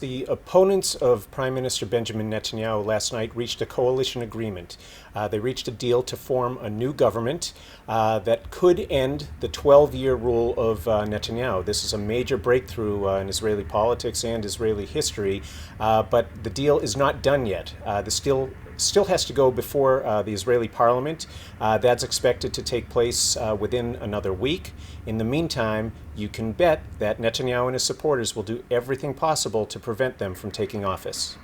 the opponents of Prime Minister Benjamin Netanyahu last night reached a coalition agreement. They reached a deal to form a new government that could end the 12-year rule of Netanyahu. This is a major breakthrough in Israeli politics and Israeli history, but the deal is not done yet. The still has to go before the Israeli parliament. That's expected to take place within another week. In the meantime, you can bet that Netanyahu and his supporters will do everything possible to prevent them from taking office.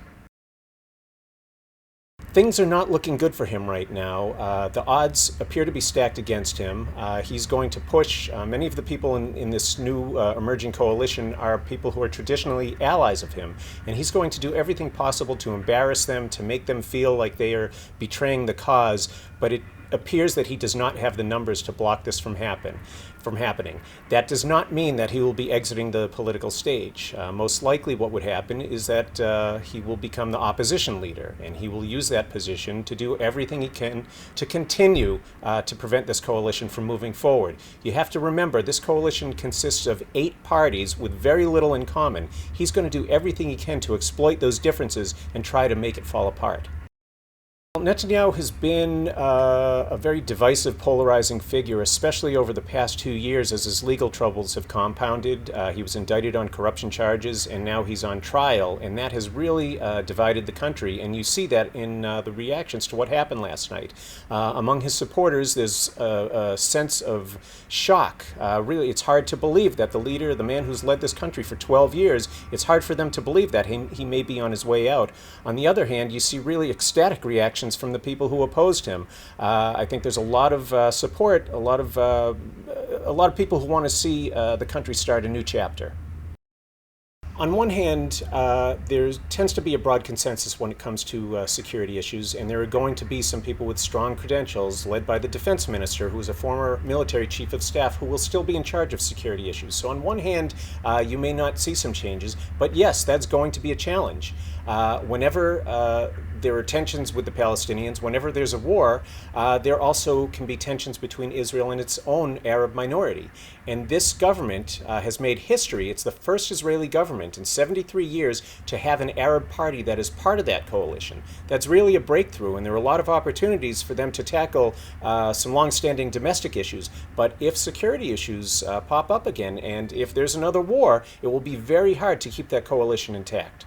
Things are not looking good for him right now. The odds appear to be stacked against him. He's going to push. Many of the people in this new emerging coalition are people who are traditionally allies of him. And he's going to do everything possible to embarrass them, to make them feel like they are betraying the cause. But it appears that he does not have the numbers to block this from happening. That does not mean that he will be exiting the political stage. Most likely what would happen is that he will become the opposition leader, and he will use that position to do everything he can to continue to prevent this coalition from moving forward. You have to remember, this coalition consists of 8 parties with very little in common. He's going to do everything he can to exploit those differences and try to make it fall apart. Netanyahu has been a very divisive, polarizing figure, especially over the past 2 years as his legal troubles have compounded. He was indicted on corruption charges, and now he's on trial, and that has really divided the country. And you see that in the reactions to what happened last night. Among his supporters, there's a sense of shock. Really, it's hard to believe that the leader, the man who's led this country for 12 years, it's hard for them to believe that he may be on his way out. On the other hand, you see really ecstatic reactions from the people who opposed him. I think there's a lot of support, a lot of people who want to see the country start a new chapter. On one hand, there tends to be a broad consensus when it comes to security issues, and there are going to be some people with strong credentials, led by the defense minister, who is a former military chief of staff, who will still be in charge of security issues. So on one hand, you may not see some changes, but yes, that's going to be a challenge. Whenever there are tensions with the Palestinians, whenever there's a war, there also can be tensions between Israel and its own Arab minority. And this government has made history. It's the first Israeli government in 73 years to have an Arab party that is part of that coalition. That's really a breakthrough, and there are a lot of opportunities for them to tackle some long-standing domestic issues. But if security issues pop up again, and if there's another war, it will be very hard to keep that coalition intact.